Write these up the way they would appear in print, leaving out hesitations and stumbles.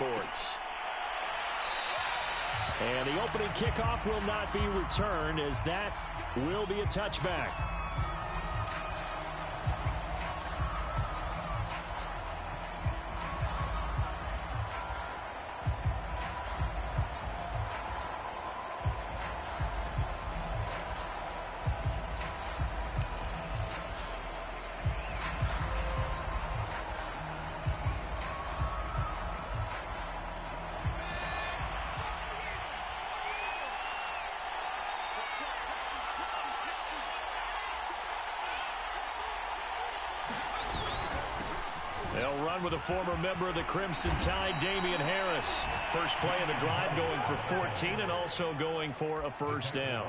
Sports. And the opening kickoff will not be returned, as that will be a touchback. They'll run with a former member of the Crimson Tide, Damian Harris. First play of the drive, going for 14 and also going for a first down.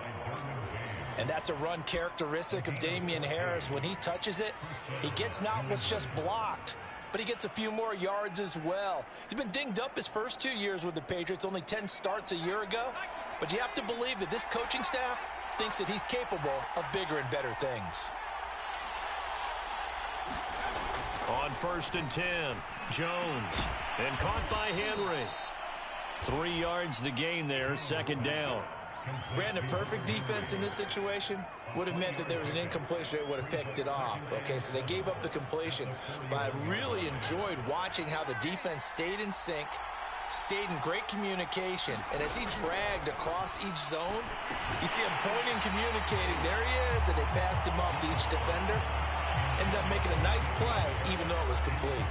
And that's a run characteristic of Damian Harris. When he touches it, he gets not what's just blocked, but he gets a few more yards as well. He's been dinged up his first 2 years with the Patriots, only 10 starts a year ago. But you have to believe that this coaching staff thinks that he's capable of bigger and better things. On 1st and 10, Jones, and caught by Henry. 3 yards the gain there, second down. Brandon, perfect defense in this situation would have meant that there was an incompletion. They would have picked it off. Okay, so they gave up the completion. But I really enjoyed watching how the defense stayed in sync, stayed in great communication. And as he dragged across each zone, you see him pointing, communicating. There he is, and they passed him off to each defender. Ended up making a nice play, even though it was complete.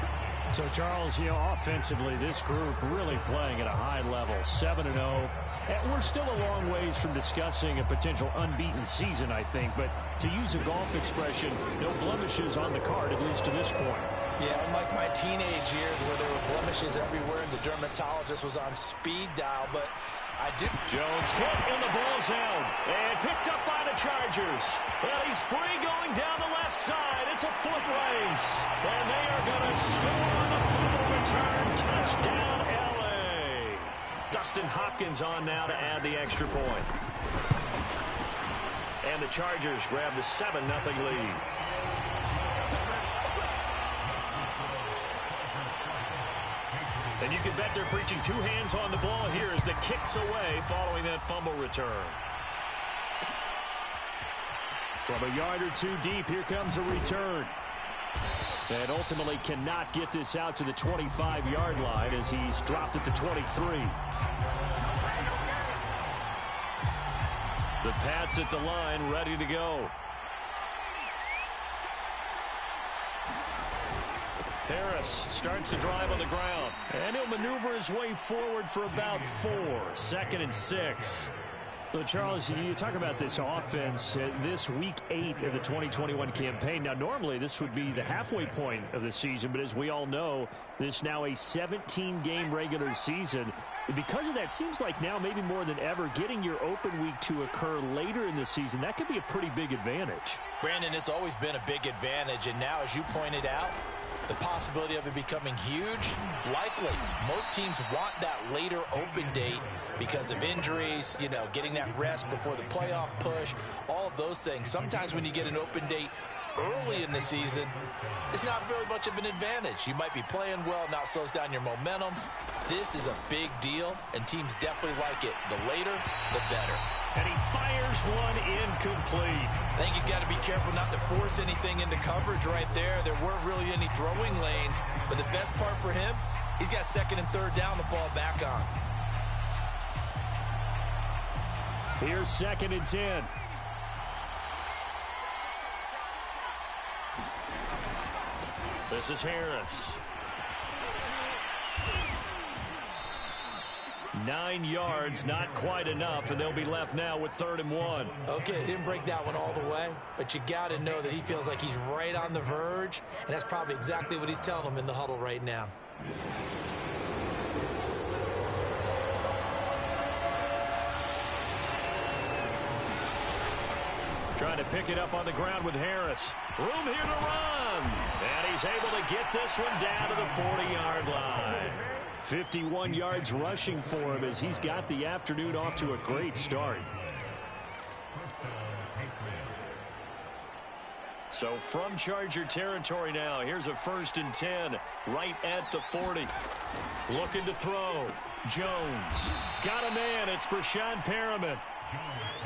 So, Charles, offensively, this group really playing at a high level, 7-0. And we're still a long ways from discussing a potential unbeaten season, I think. But to use a golf expression, no blemishes on the card, at least to this point. Yeah, unlike my teenage years where there were blemishes everywhere and the dermatologist was on speed dial, but I did. Jones hit and the ball's out. And picked up by the Chargers. Well, he's free going down the left side. It's a foot race. And they are going to score on the fumble return. Touchdown, L.A. Dustin Hopkins on now to add the extra point. And the Chargers grab the 7-0 lead. And you can bet they're preaching 2 hands on the ball here as the kick's away following that fumble return. From a yard or 2 deep, here comes a return. And ultimately cannot get this out to the 25-yard line as he's dropped at the 23. The Pats at the line, ready to go. Harris starts the drive on the ground. And he'll maneuver his way forward for about 4. 2nd and 6. So, Charles, you talk about this offense, this week 8 of the 2021 campaign. Now, normally this would be the halfway point of the season, but as we all know, this is now a 17-game regular season. Because of that, seems like now maybe more than ever, getting your open week to occur later in the season, that could be a pretty big advantage. Brandon, it's always been a big advantage, and now, as you pointed out, the possibility of it becoming huge, likely. Most teams want that later open date because of injuries, getting that rest before the playoff push, all of those things. Sometimes when you get an open date early in the season, it's not very much of an advantage. You might be playing well, not slows down your momentum. This is a big deal, and teams definitely like it. The later, the better. And he fires one incomplete. I think he's got to be careful not to force anything into coverage right there. There weren't really any throwing lanes, but the best part for him, he's got 2nd and 3rd down to fall back on. Here's 2nd and 10. This is Harris. 9 yards, not quite enough, and they'll be left now with 3rd and 1. Okay, they didn't break that one all the way, but you got to know that he feels like he's right on the verge, and that's probably exactly what he's telling them in the huddle right now. Trying to pick it up on the ground with Harris. Room here to run. And he's able to get this one down to the 40-yard line. 51 yards rushing for him as he's got the afternoon off to a great start. So from Charger territory now, here's a 1st and 10 right at the 40. Looking to throw. Jones. Got a man. It's Brashad Perriman.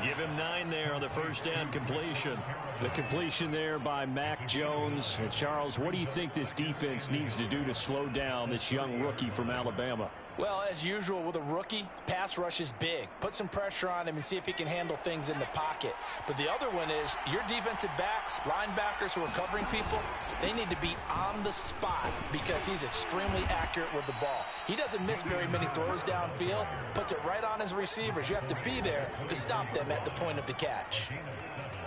Give him 9 there on the first down completion. The completion there by Mac Jones. And Charles, what do you think this defense needs to do to slow down this young rookie from Alabama? Well, as usual with a rookie, pass rush is big. Put some pressure on him and see if he can handle things in the pocket. But the other one is your defensive backs, linebackers who are covering people, they need to be on the spot because he's extremely accurate with the ball. He doesn't miss very many throws downfield, puts it right on his receivers. You have to be there to stop them at the point of the catch.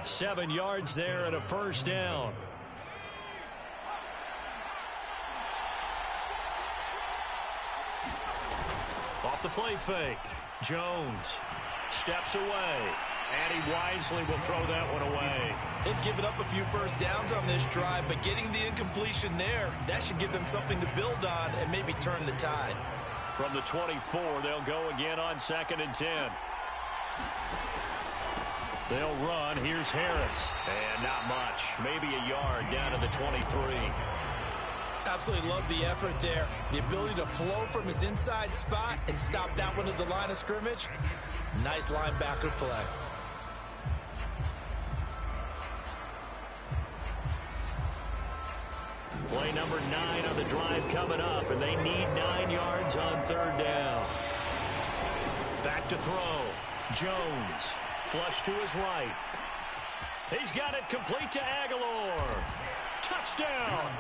7 yards there and a first down. Off the play fake. Jones steps away. And he wisely will throw that one away. They've given up a few first downs on this drive, but getting the incompletion there, that should give them something to build on and maybe turn the tide. From the 24, they'll go again on 2nd and 10. They'll run. Here's Harris. And not much. Maybe a yard down to the 23. Absolutely love the effort there. The ability to flow from his inside spot and stop that one at the line of scrimmage. Nice linebacker play. Play number 9 on the drive coming up, and they need 9 yards on 3rd down. Back to throw. Jones. Flush to his right. He's got it complete to Aguilar. Touchdown.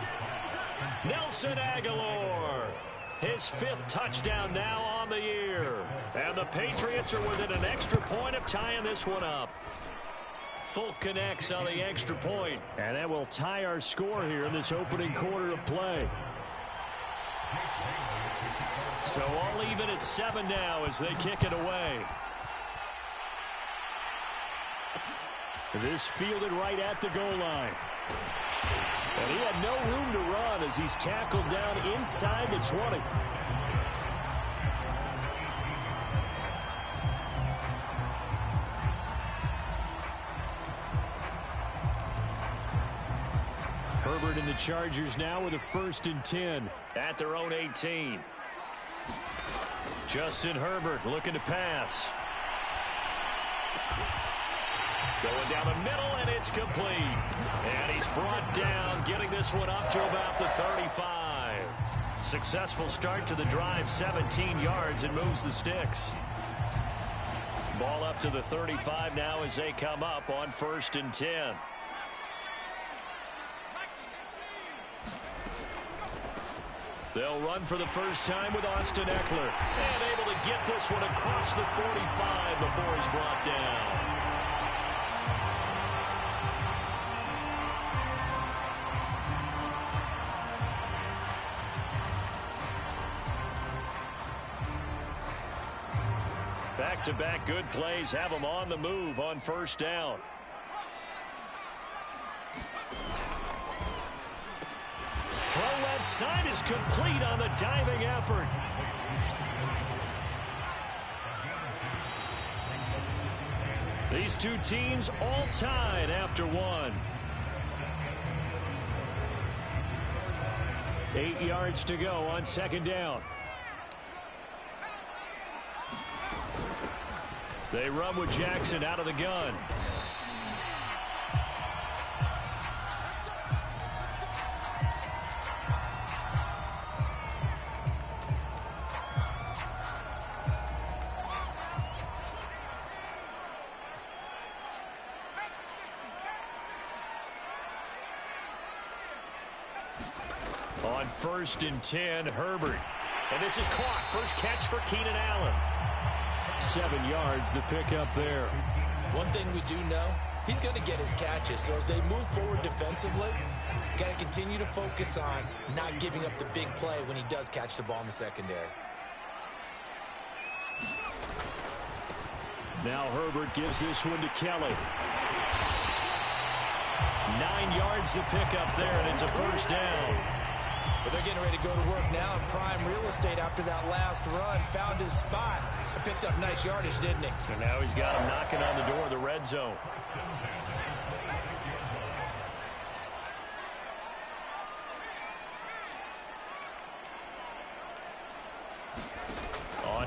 Nelson Aguilar. His 5th touchdown now on the year. And the Patriots are within an extra point of tying this one up. Folk connects on the extra point. And that will tie our score here in this opening quarter of play. So all even at 7 now as they kick it away. This fielded right at the goal line. And he had no room to run as he's tackled down inside the 20. Herbert and the Chargers now with a 1st and 10 at their own 18. Justin Herbert looking to pass. Going down the middle, and it's complete. And he's brought down, getting this one up to about the 35. Successful start to the drive, 17 yards, and moves the sticks. Ball up to the 35 now as they come up on 1st and 10. They'll run for the first time with Austin Eckler. And able to get this one across the 45 before he's brought down. Back-to-back good plays have them on the move on 1st down. Throw left side is complete on the diving effort. These two teams all tied after 1. 8 yards to go on 2nd down. They run with Jackson out of the gun. On 1st and 10, Herbert. And this is caught. First catch for Keenan Allen. 7 yards, the pickup there. One thing we do know, he's going to get his catches. So as they move forward defensively, got to continue to focus on not giving up the big play when he does catch the ball in the secondary. Now Herbert gives this one to Kelly. 9 yards the pickup there, and it's a 1st down. But they're getting ready to go to work now in prime real estate after that last run. Found his spot and picked up nice yardage, didn't he? And now he's got him knocking on the door of the red zone.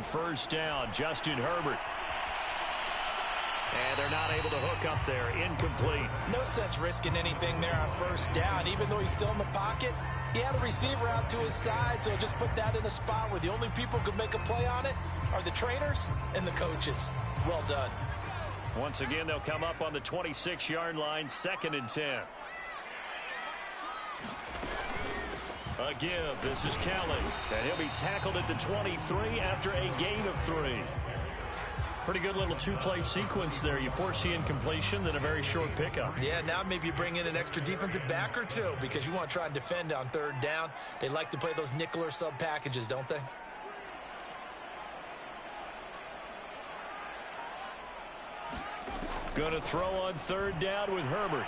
on first down. Justin Herbert. And they're not able to hook up there. Incomplete. No sense risking anything there on first down. Even though he's still in the pocket, he had a receiver out to his side, so just put that in a spot where the only people who could make a play on it are the trainers and the coaches. Well done. Once again, they'll come up on the 26-yard line, 2nd and 10. A give. This is Kelly. And he'll be tackled at the 23 after a gain of 3. Pretty good little two-play sequence there. You force the incompletion, then a very short pickup. Yeah, now maybe you bring in an extra defensive back or two because you want to try and defend on 3rd down. They like to play those nickel or sub packages, don't they? Going to throw on 3rd down with Herbert.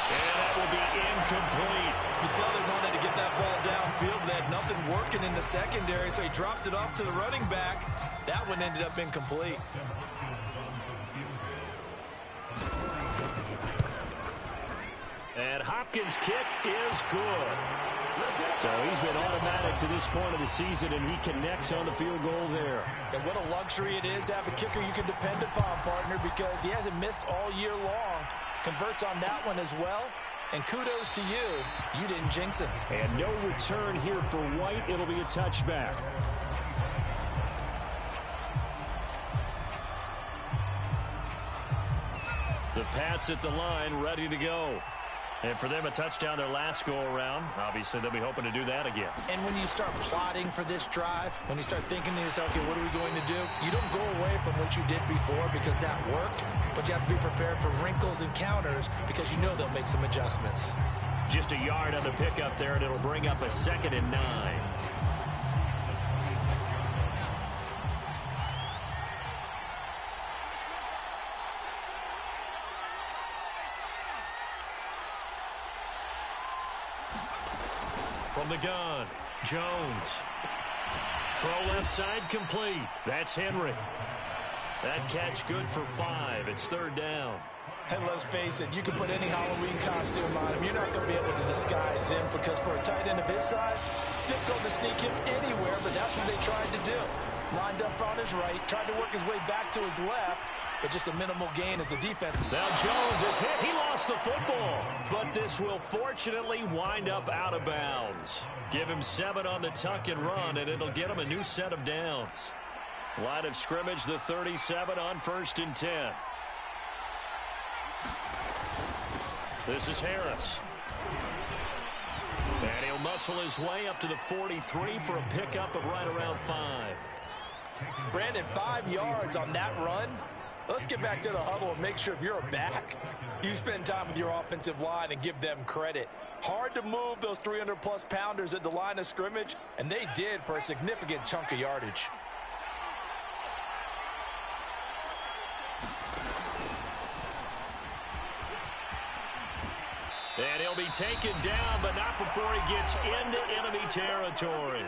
And that will be incomplete. You could tell they wanted to get that ball downfield. They had nothing working in the secondary, so he dropped it off to the running back. That one ended up incomplete. And Hopkins' kick is good. So he's been automatic to this point of the season, and he connects on the field goal there. And what a luxury it is to have a kicker you can depend upon, partner, because he hasn't missed all year long. Converts on that one as well. And kudos to you. You didn't jinx him. And no return here for White. It'll be a touchback. The Pats at the line, ready to go. And for them, a touchdown their last go-around. Obviously, they'll be hoping to do that again. And when you start plotting for this drive, when you start thinking to yourself, okay, what are we going to do? You don't go away from what you did before because that worked, but you have to be prepared for wrinkles and counters because you know they'll make some adjustments. Just a yard on the pickup there, and it'll bring up a 2nd and 9. From the gun, Jones. Throw left side complete. That's Henry. That catch good for 5. It's 3rd down. And let's face it, you can put any Halloween costume on him. You're not going to be able to disguise him because for a tight end of his size, difficult to sneak him anywhere, but that's what they tried to do. Lined up on his right, tried to work his way back to his left, but just a minimal gain as the defense. Now Jones is hit. He lost the football, but this will fortunately wind up out of bounds. Give him 7 on the tuck and run, and it'll get him a new set of downs. Line of scrimmage, the 37 on 1st and 10. This is Harris. And he'll muscle his way up to the 43 for a pickup of right around 5. Brandon, 5 yards on that run. Let's get back to the huddle and make sure if you're a back, you spend time with your offensive line and give them credit. Hard to move those 300-plus pounders at the line of scrimmage, and they did for a significant chunk of yardage. And he'll be taken down, but not before he gets into enemy territory.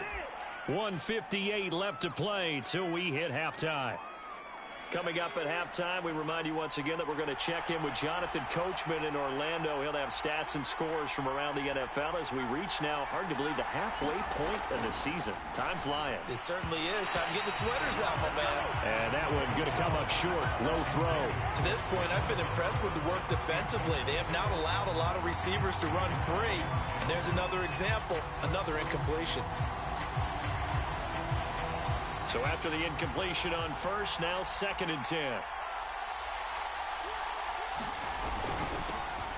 1:58 left to play till we hit halftime. Coming up at halftime, we remind you once again that we're going to check in with Jonathan Coachman in Orlando. He'll have stats and scores from around the NFL as we reach now, hard to believe, the halfway point of the season. Time flying. It certainly is. Time to get the sweaters out, my man. And that one going to come up short. Low throw. To this point, I've been impressed with the work defensively. They have not allowed a lot of receivers to run free. And there's another example, another incompletion. So after the incompletion on 1st, now 2nd and 10.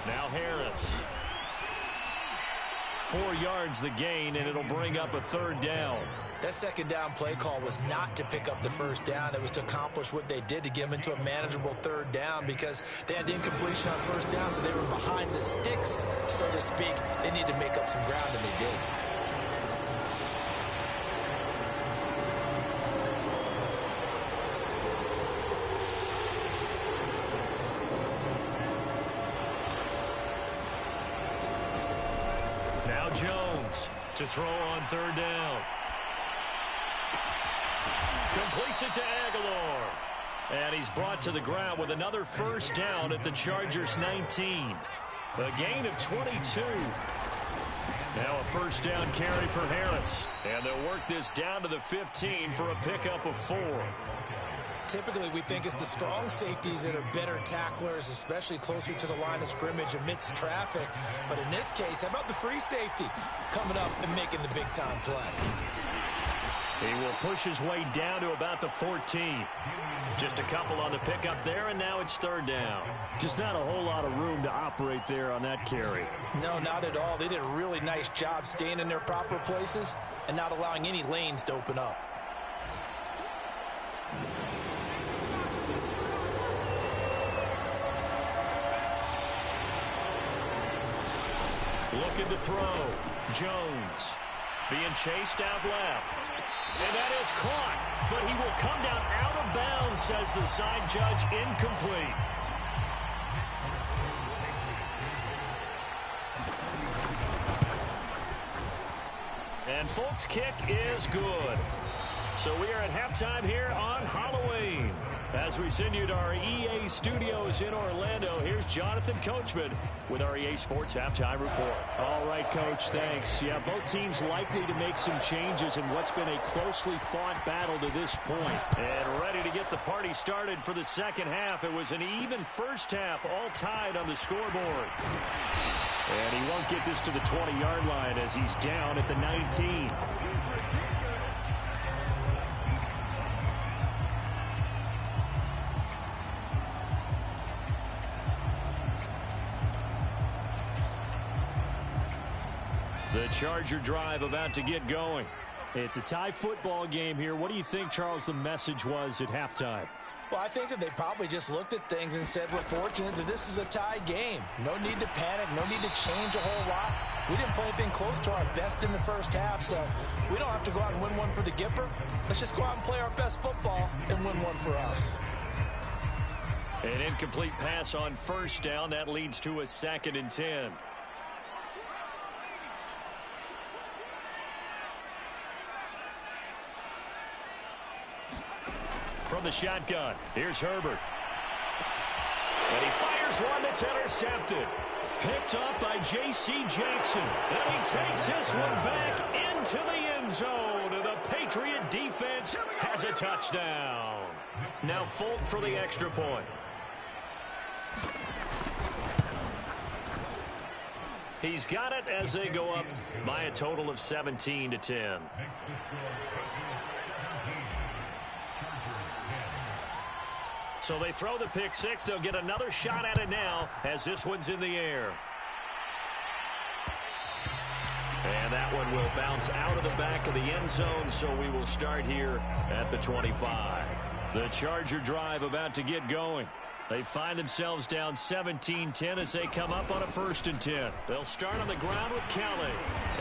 Now Harris. 4 yards the gain, and it'll bring up a 3rd down. That 2nd down play call was not to pick up the 1st down. It was to accomplish what they did to get them into a manageable 3rd down because they had incompletion on 1st down, so they were behind the sticks, so to speak. They needed to make up some ground, and they did. Now Jones to throw on 3rd down. Completes it to Aguilar. And he's brought to the ground with another 1st down at the Chargers' 19. A gain of 22. Now a first down carry for Harris. And they'll work this down to the 15 for a pickup of 4. Typically, we think it's the strong safeties that are better tacklers, especially closer to the line of scrimmage amidst traffic. But in this case, how about the free safety coming up and making the big-time play? He will push his way down to about the 14. Just a couple on the pickup there, and now it's third down. Just not a whole lot of room to operate there on that carry. No, not at all. They did a really nice job staying in their proper places and not allowing any lanes to open up. Looking to throw. Jones being chased out left. And that is caught. But he will come down out of bounds, says the side judge, incomplete. And Folk's kick is good. So we are at halftime here on Halloween. As we send you to our EA studios in Orlando, here's Jonathan Coachman with our EA Sports Halftime Report. All right, Coach, thanks. Yeah, both teams likely to make some changes in what's been a closely fought battle to this point. And ready to get the party started for the second half. It was an even first half, all tied on the scoreboard. And he won't get this to the 20-yard line as he's down at the 19. The Charger drive about to get going. It's a tie football game here. What do you think, Charles, the message was at halftime? Well, I think that they probably just looked at things and said, we're fortunate that this is a tie game. No need to panic. No need to change a whole lot. We didn't play anything close to our best in the first half, so we don't have to go out and win one for the Gipper. Let's just go out and play our best football and win one for us. An incomplete pass on first down. That leads to a 2nd and 10. From the shotgun, here's Herbert. And he fires one that's intercepted. Picked up by J.C. Jackson. And he takes this one back into the end zone. And the Patriot defense has a touchdown. Now Folk for the extra point. He's got it as they go up by a total of 17-10. So they throw the pick six. They'll get another shot at it now as this one's in the air. And that one will bounce out of the back of the end zone, so we will start here at the 25. The Charger drive about to get going. They find themselves down 17-10 as they come up on a 1st and 10. They'll start on the ground with Kelly.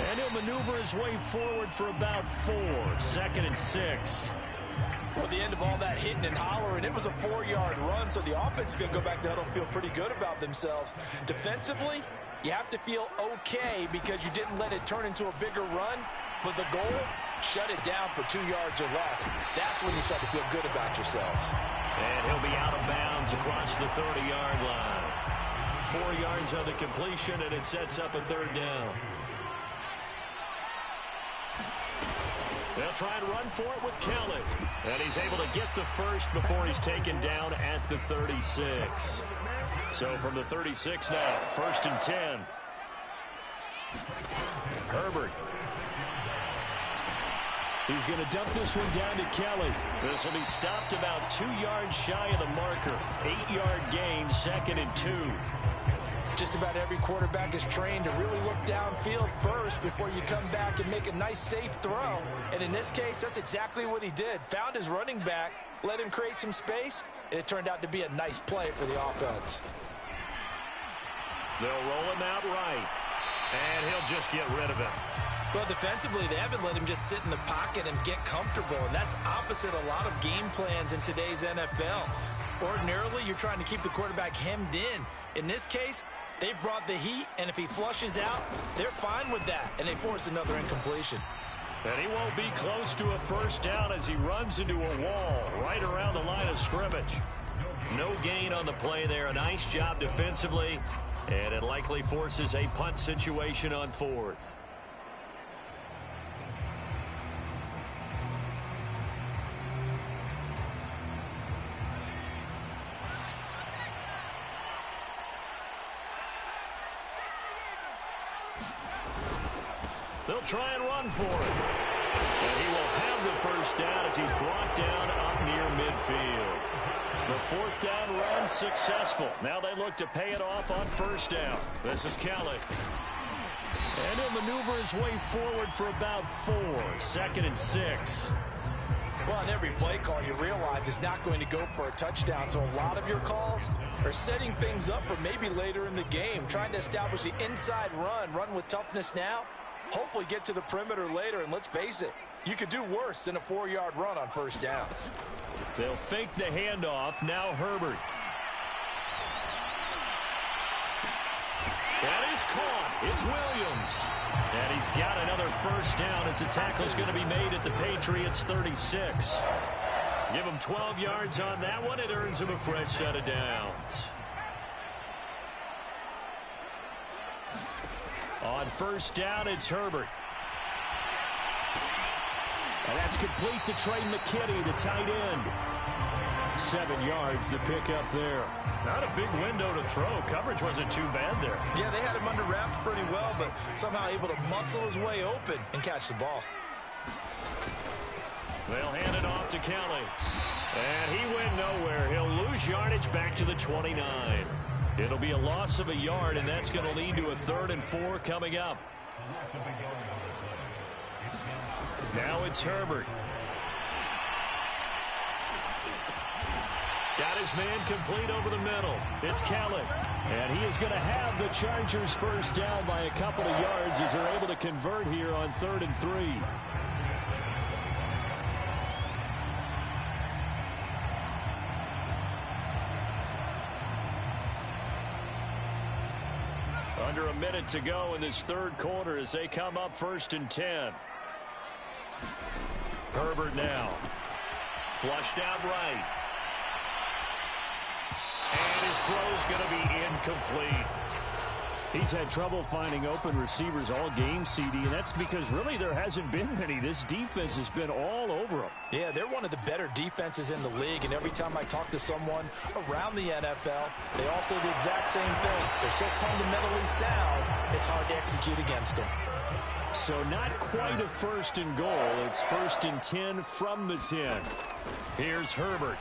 And he'll maneuver his way forward for about 4. 2nd and 6. Well, at the end of all that hitting and hollering, it was a 4-yard run, so the offense is going to go back down and feel pretty good about themselves. Defensively, you have to feel okay because you didn't let it turn into a bigger run, but the goal, shut it down for 2 yards or less. That's when you start to feel good about yourselves. And he'll be out of bounds across the 30-yard line. 4 yards on the completion, and it sets up a 3rd down. They'll try and run for it with Kelly. And he's able to get the first before he's taken down at the 36. So from the 36 now, 1st and 10. Herbert. He's going to dump this one down to Kelly. This will be stopped about 2 yards shy of the marker. 8-yard gain, 2nd and 2. Just about every quarterback is trained to really look downfield first before you come back and make a nice, safe throw. And in this case, that's exactly what he did. Found his running back, let him create some space, and it turned out to be a nice play for the offense. They'll roll him out right, and he'll just get rid of him. Well, defensively, they haven't let him just sit in the pocket and get comfortable, and that's opposite a lot of game plans in today's NFL. Ordinarily, you're trying to keep the quarterback hemmed in. In this case, they brought the heat, and if he flushes out, they're fine with that, and they force another incompletion. And he won't be close to a 1st down as he runs into a wall right around the line of scrimmage. No gain on the play there. A nice job defensively, and it likely forces a punt situation on 4th. They'll try and run for it. And he will have the first down as he's brought down up near midfield. The fourth down run successful. Now they look to pay it off on first down. This is Kelly. And he'll maneuver his way forward for about 4. 2nd and 6. Well, on every play call, you realize it's not going to go for a touchdown. So a lot of your calls are setting things up for maybe later in the game, trying to establish the inside run with toughness now, hopefully get to the perimeter later. And let's face it, you could do worse than a 4-yard run on first down. They'll fake the handoff. Now Herbert. That is caught. It's Williams. And he's got another first down as the tackle's going to be made at the Patriots' 36. Give him 12 yards on that one. It earns him a fresh set of downs. On first down, it's Herbert. And that's complete to Trey McKinney, the tight end. 7 yards, the pickup there. Not a big window to throw. Coverage wasn't too bad there. Yeah, they had him under wraps pretty well, but somehow able to muscle his way open and catch the ball. They'll hand it off to Kelly. And he went nowhere. He'll lose yardage back to the 29. It'll be a loss of a yard, and that's going to lead to a 3rd and 4 coming up. Now it's Herbert. Got his man complete over the middle. It's Kelly. And he is going to have the Chargers first down by a couple of yards as they're able to convert here on 3rd and 3. Under a minute to go in this 3rd quarter as they come up 1st and 10. Herbert now. Flushed out right. And his throw's going to be incomplete. He's had trouble finding open receivers all game, CD, and that's because really there hasn't been many. This defense has been all over them. Yeah, they're one of the better defenses in the league, and every time I talk to someone around the NFL, they all say the exact same thing. They're so fundamentally sound, it's hard to execute against them. So not quite a 1st and goal. It's 1st and 10 from the 10. Here's Herbert.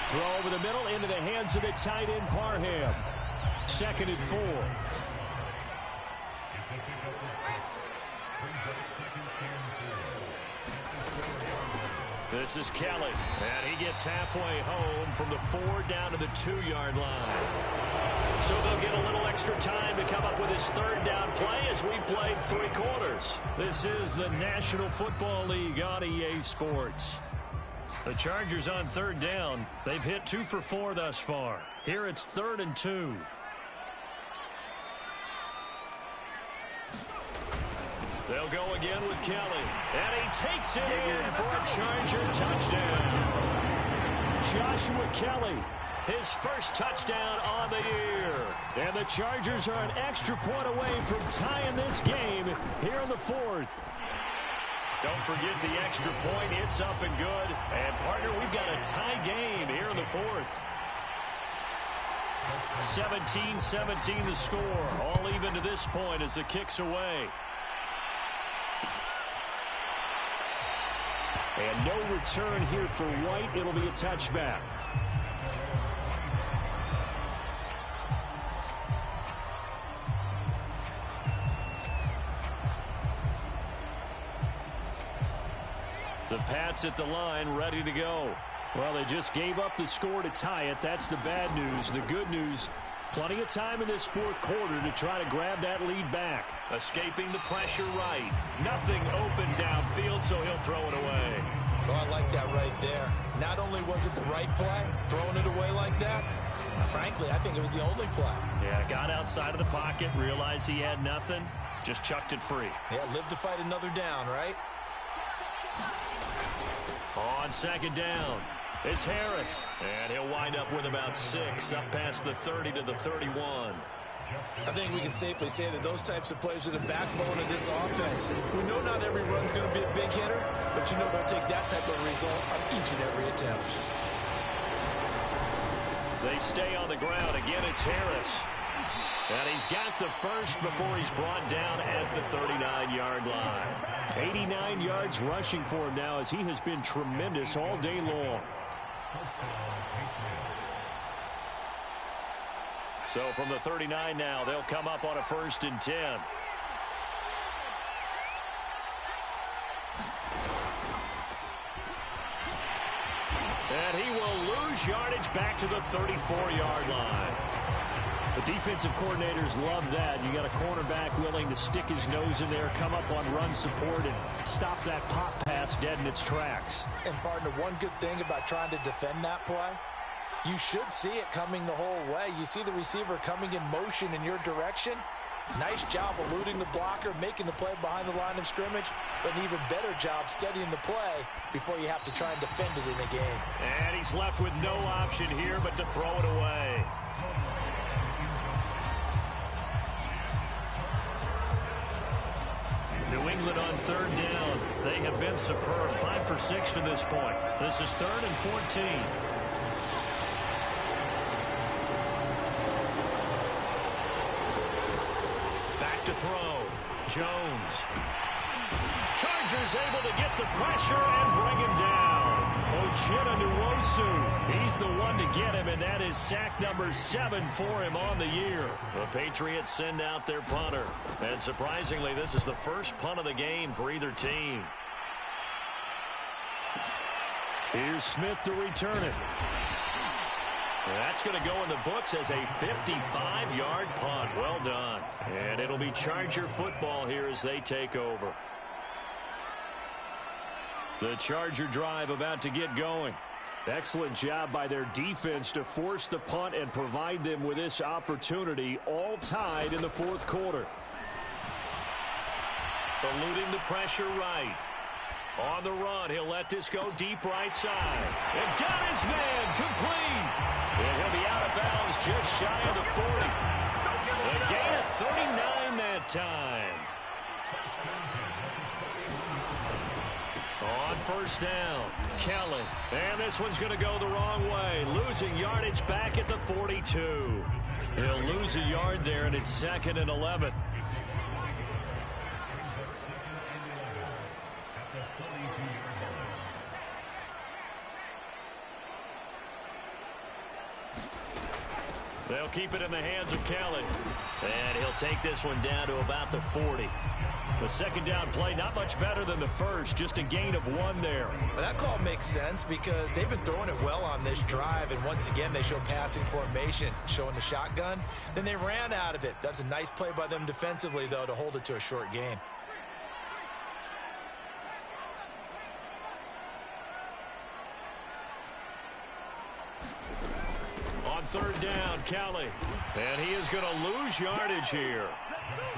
Throw over the middle into the hands of the tight end Parham. 2nd and 4. This is Kelly, and he gets halfway home from the 4 down to the 2-yard line. So they'll get a little extra time to come up with his 3rd down play as we played 3 quarters. This is the National Football League on EA Sports. The Chargers on 3rd down. They've hit 2 for 4 thus far. Here it's 3rd and 2. They'll go again with Kelly. And he takes it in for a Charger touchdown. Joshua Kelly, his first touchdown on the year. And the Chargers are an extra point away from tying this game here in the 4th. Don't forget the extra point. It's up and good. And, partner, we've got a tie game here in the 4th. 17-17 the score. All even to this point as the kick's away. And no return here for White. It'll be a touchback. The Pats at the line, ready to go. Well, they just gave up the score to tie it. That's the bad news. The good news, plenty of time in this 4th quarter to try to grab that lead back. Escaping the pressure right. Nothing open downfield, so he'll throw it away. Oh, I like that right there. Not only was it the right play, throwing it away like that, frankly, I think it was the only play. Yeah, got outside of the pocket, realized he had nothing, just chucked it free. Yeah, live to fight another down, right? On 2nd down, it's Harris. And he'll wind up with about 6, up past the 30 to the 31. I think we can safely say that those types of plays are the backbone of this offense. We know not every run's going to be a big hitter, but you know they'll take that type of result on each and every attempt. They stay on the ground. Again, it's Harris. And he's got the first before he's brought down at the 39-yard line. 89 yards rushing for him now as he has been tremendous all day long. So from the 39 now, they'll come up on a 1st and 10. And he will lose yardage back to the 34-yard line. The defensive coordinators love that. You got a cornerback willing to stick his nose in there, come up on run support, and stop that pop pass dead in its tracks. And, partner, one good thing about trying to defend that play, you should see it coming the whole way. You see the receiver coming in motion in your direction. Nice job eluding the blocker, making the play behind the line of scrimmage, but an even better job studying the play before you have to try and defend it in a game. And he's left with no option here but to throw it away. New England on 3rd down. They have been superb. 5 for 6 to this point. This is 3rd and 14. Back to throw. Jones. Chargers able to get the pressure and bring him down. He's the one to get him, and that is sack number 7 for him on the year. The Patriots send out their punter. And surprisingly, this is the first punt of the game for either team. Here's Smith to return it. That's going to go in the books as a 55-yard punt. Well done. And it'll be Charger football here as they take over. The Charger drive about to get going. Excellent job by their defense to force the punt and provide them with this opportunity, all tied in the 4th quarter. Eluding the pressure right. On the run, he'll let this go deep right side. And got his man complete. And he'll be out of bounds just shy of the 40. A gain of 39 that time. On 1st down, Kelly. And this one's going to go the wrong way. Losing yardage back at the 42. He'll lose a yard there, and it's 2nd and 11. They'll keep it in the hands of Kelly. And he'll take this one down to about the 40. The 2nd down play, not much better than the first, just a gain of 1 there. Well, that call makes sense because they've been throwing it well on this drive, and once again they show passing formation, showing the shotgun. Then they ran out of it. That's a nice play by them defensively, though, to hold it to a short gain. On 3rd down, Kelly. And he is going to lose yardage here.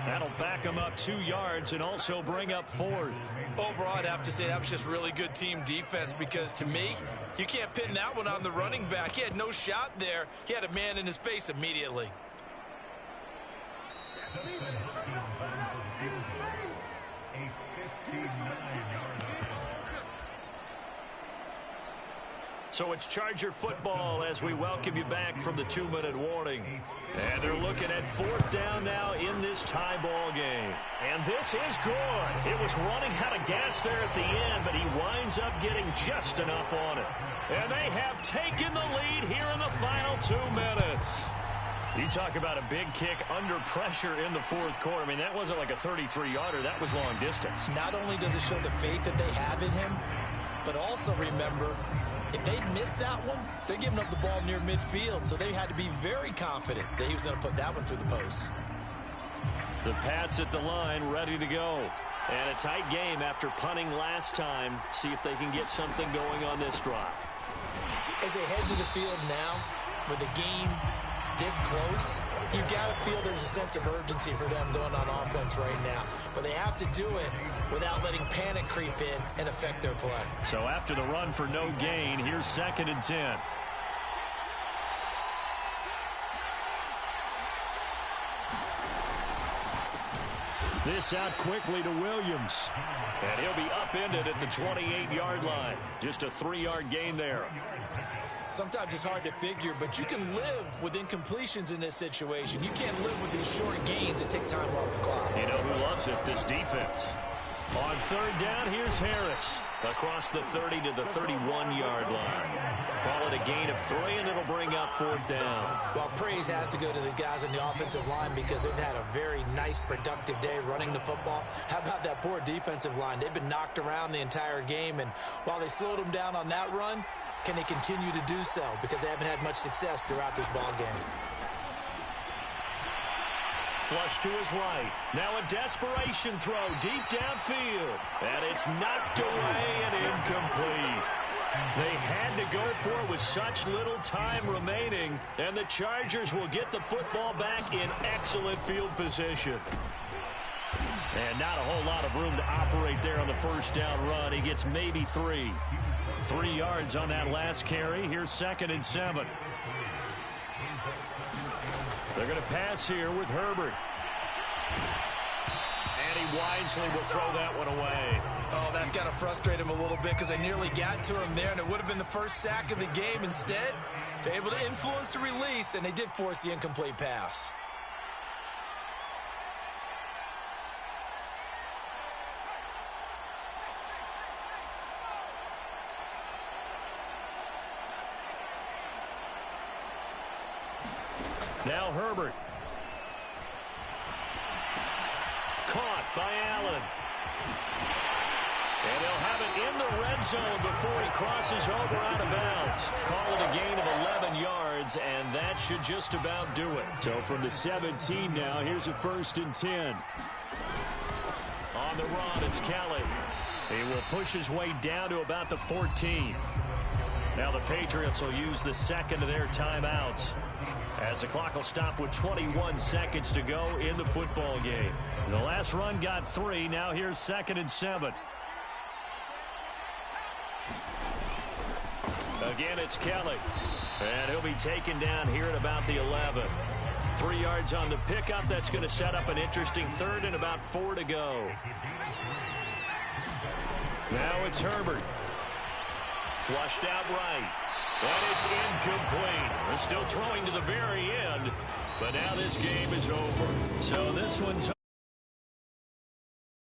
That'll back him up 2 yards and also bring up 4th. Overall, I'd have to say that was just really good team defense because, to me, you can't pin that one on the running back. He had no shot there. He had a man in his face immediately. So it's Charger football as we welcome you back from the 2-minute warning. And they're looking at 4th down now in this tie ball game. And this is good. It was running out of gas there at the end, but he winds up getting just enough on it. And they have taken the lead here in the final 2 minutes. You talk about a big kick under pressure in the 4th quarter. I mean, that wasn't like a 33-yarder. That was long distance. Not only does it show the faith that they have in him, but also remember, if they'd missed that one, they're giving up the ball near midfield, so they had to be very confident that he was going to put that one through the post. The Pats at the line, ready to go. And a tight game after punting last time. See if they can get something going on this drive. As they head to the field now, with the game this close, you've got to feel there's a sense of urgency for them going on offense right now. But they have to do it without letting panic creep in and affect their play. So after the run for no gain, here's 2nd and 10. This out quickly to Williams. And he'll be upended at the 28-yard line. Just a 3-yard gain there. Sometimes it's hard to figure, but you can live with incompletions in this situation. You can't live with these short gains that take time off the clock. You know who loves it? This defense. On third down, here's Harris. Across the 30 to the 31-yard line. Call it a gain of 3, and it'll bring up fourth down. Well, praise has to go to the guys on the offensive line because they've had a very nice, productive day running the football. How about that poor defensive line? They've been knocked around the entire game, and while they slowed them down on that run, can they continue to do so? Because they haven't had much success throughout this ball game. Flush to his right. Now a desperation throw deep downfield. And it's knocked away and incomplete. They had to go for it with such little time remaining. And the Chargers will get the football back in excellent field position. And not a whole lot of room to operate there on the first down run. He gets maybe 3. 3 yards on that last carry. Here's 2nd and 7. They're going to pass here with Herbert. And he wisely will throw that one away. Oh, that's got to frustrate him a little bit because they nearly got to him there, and it would have been the first sack of the game. Instead, they're able to influence the release, and they did force the incomplete pass. Now Herbert. Caught by Allen. And he'll have it in the red zone before he crosses over out of bounds. Call it a gain of 11 yards, and that should just about do it. So from the 17 now, here's a 1st and 10. On the run, it's Kelly. He will push his way down to about the 14. Now the Patriots will use the second of their timeouts, as the clock will stop with 21 seconds to go in the football game. The last run got 3. Now here's 2nd and 7. Again, it's Kelly. And he'll be taken down here at about the 11. 3 yards on the pickup. That's going to set up an interesting 3rd and about 4 to go. Now it's Herbert. Flushed out right. And it's incomplete. They're still throwing to the very end. But now this game is over. So this one's